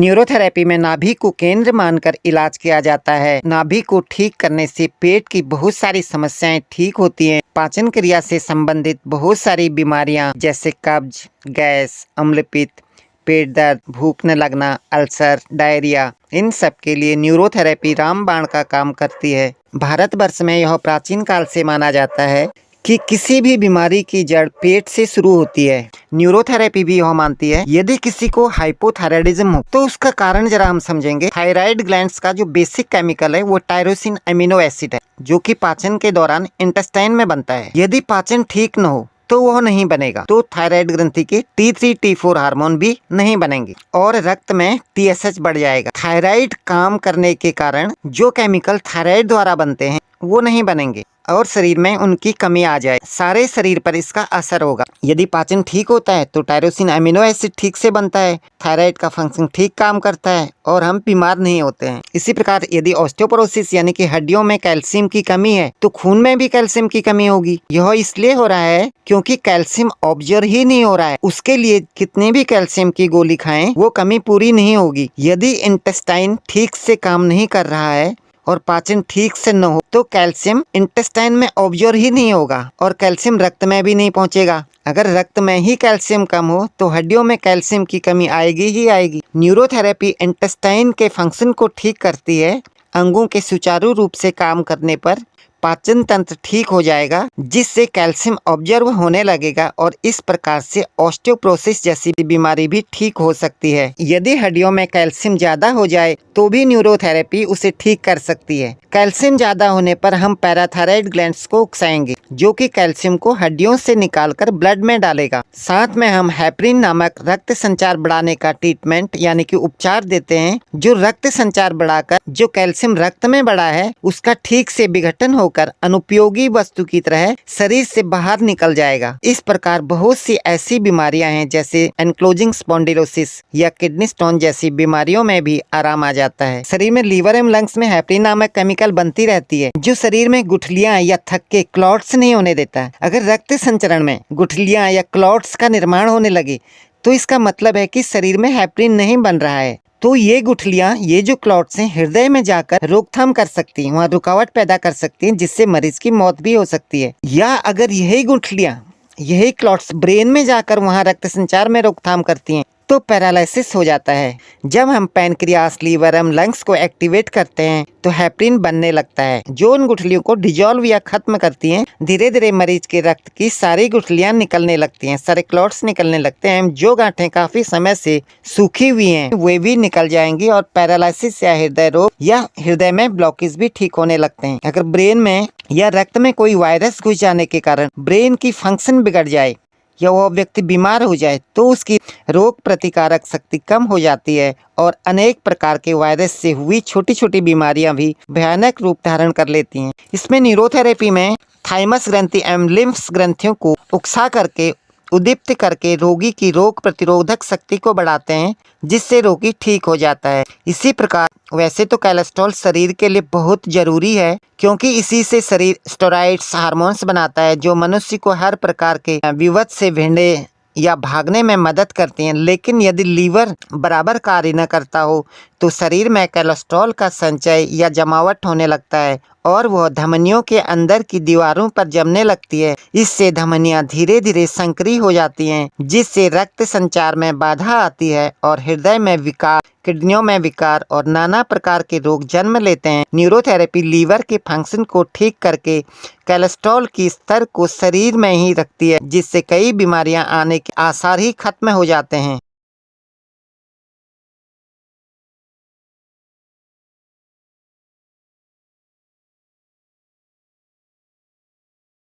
Neurotherapy में नाभि को केंद्र मानकर इलाज किया जाता है। नाभि को ठीक करने से पेट की बहुत सारी समस्याएं ठीक होती हैं। पाचन क्रिया से संबंधित बहुत सारी बीमारियां जैसे कब्ज, गैस, अम्लपित्त, पेट दर्द, भूख न लगना, अल्सर, डायरिया, इन सब के लिए न्यूरोथेरेपी रामबाण का काम करती है। भारतवर्ष में यह प्राचीन काल से माना जाता है कि किसी भी बीमारी की जड़ पेट से शुरू होती है। न्यूरोथेरेपी भी यह मानती है यदि किसी को हाइपोथायरायडिज्म हो तो उसका कारण जरा हम समझेंगे। थायराइड ग्लैंड्स का जो बेसिक केमिकल है वो टायरोसिन अमीनो एसिड है, जो कि पाचन के दौरान इंटेस्टाइन में बनता है। यदि पाचन ठीक न हो तो वह नहीं बनेगा, तो थायराइड ग्रंथि के T3 T4 हार्मोन भी नहीं बनेंगे और रक्त में TSH बढ़ जाएगा। थायराइड काम करने के कारण जो केमिकल थायराइड द्वारा बनते हैं वो नहीं बनेंगे और शरीर में उनकी कमी आ जाए, सारे शरीर पर इसका असर होगा। यदि पाचन ठीक होता है तो टायरोसिन अमीनो एसिड ठीक से बनता है, थायराइड का फंक्शन ठीक काम करता है और हम बीमार नहीं होते हैं। इसी प्रकार यदि ऑस्टियोपोरोसिस यानी कि हड्डियों में कैल्शियम की कमी है तो खून में भी कैल्शियम की कमी होगी। यह इसलिए हो रहा है क्योंकि कैल्शियम ऑब्जर्व ही नहीं हो रहा है। उसके लिए कितनी भी कैल्शियम की गोली खाएं वो कमी पूरी नहीं होगी। यदि इंटेस्टाइन ठीक से काम नहीं कर रहा है और पाचन ठीक से न हो तो कैल्शियम इंटेस्टाइन में ऑब्जर्व ही नहीं होगा और कैल्शियम रक्त में भी नहीं पहुंचेगा। अगर रक्त में ही कैल्शियम कम हो तो हड्डियों में कैल्शियम की कमी आएगी ही आएगी। न्यूरोथेरेपी इंटेस्टाइन के फंक्शन को ठीक करती है। अंगों के सुचारू रूप से काम करने पर पाचन तंत्र ठीक हो जाएगा, जिससे कैल्शियम ऑब्जर्व होने लगेगा और इस प्रकार से ऑस्टियोपोरोसिस जैसी बीमारी भी ठीक हो सकती है। यदि हड्डियों में कैल्शियम ज्यादा हो जाए तो भी न्यूरोथेरेपी उसे ठीक कर सकती है। कैल्शियम ज्यादा होने पर हम पैराथायराइड ग्लैंड्स को उकसाएंगे, जो कि कैल्शियम को हड्डियों से निकालकर ब्लड में डालेगा। साथ में हम हेपरिन नामक रक्त संचार बढ़ाने का ट्रीटमेंट यानी कि उपचार देते हैं, जो रक्त संचार बढ़ाकर जो कैल्शियम रक्त में बढ़ा है उसका ठीक से विघटन होकर अनुपयोगी वस्तु की तरह शरीर से बाहर निकल जाएगा। इस प्रकार बहुत सी ऐसी बीमारियां हैं जैसे एनक्लोजिंग स्पॉन्डिलोसिस या किडनी स्टोन जैसी बीमारियों में भी आराम आ जाता है। शरीर में लीवर एवं लंग्स में हेपरिन नामक केमिकल बनती रहती है, जो शरीर में गुठलियां या थक्के क्लॉट्स नहीं होने देता है। अगर रक्त संचरण में गुठलियां या क्लॉट्स का निर्माण होने लगे तो इसका मतलब है कि शरीर में हेपरिन नहीं बन रहा है। तो ये गुठलियां, ये जो क्लॉट्स हैं, हृदय में जाकर रोकथाम कर सकती हैं, वहाँ रुकावट पैदा कर सकती हैं, जिससे मरीज की मौत भी हो सकती है। या अगर यही गुठलियां, यही क्लॉट्स ब्रेन में जाकर वहाँ रक्त संचार में रोकथाम करती हैं तो पैरालिसिस हो जाता है। जब हम पैनक्रियास, लीवर एवं लंग्स को एक्टिवेट करते हैं तो हेपरिन बनने लगता है, जो उन गुठलियों को डिजोल्व या खत्म करती हैं। धीरे धीरे मरीज के रक्त की सारी गुठलियां निकलने लगती हैं, सारे क्लॉट्स निकलने लगते हैं। जो गांठें काफी समय से सूखी हुई हैं वे भी निकल जाएंगी और पैरालिसिस या हृदय रोग या हृदय में ब्लॉकेज भी ठीक होने लगते हैं। अगर ब्रेन में या रक्त में कोई वायरस घुस जाने के कारण ब्रेन की फंक्शन बिगड़ जाए या वह व्यक्ति बीमार हो जाए तो उसकी रोग प्रतिकारक शक्ति कम हो जाती है और अनेक प्रकार के वायरस से हुई छोटी छोटी बीमारियां भी भयानक रूप धारण कर लेती हैं। इसमें न्यूरोथेरेपी में थाइमस ग्रंथि एवं लिम्फ ग्रंथियों को उकसा करके उद्दीप्त करके रोगी की रोग प्रतिरोधक शक्ति को बढ़ाते हैं, जिससे रोगी ठीक हो जाता है। इसी प्रकार वैसे तो कोलेस्ट्रॉल शरीर के लिए बहुत जरूरी है, क्योंकि इसी से शरीर स्टेरॉइड्स हार्मोन्स बनाता है, जो मनुष्य को हर प्रकार के विपद से भिड़ने या भागने में मदद करती हैं। लेकिन यदि लीवर बराबर कार्य न करता हो तो शरीर में कोलेस्ट्रॉल का संचय या जमावट होने लगता है और वह धमनियों के अंदर की दीवारों पर जमने लगती है। इससे धमनियां धीरे धीरे संकरी हो जाती हैं, जिससे रक्त संचार में बाधा आती है और हृदय में विकार, किडनियों में विकार और नाना प्रकार के रोग जन्म लेते हैं। न्यूरोथेरेपी लीवर के फंक्शन को ठीक करके कोलेस्ट्रॉल की स्तर को शरीर में ही रखती है, जिससे कई बीमारियां आने के आसार ही खत्म हो जाते हैं।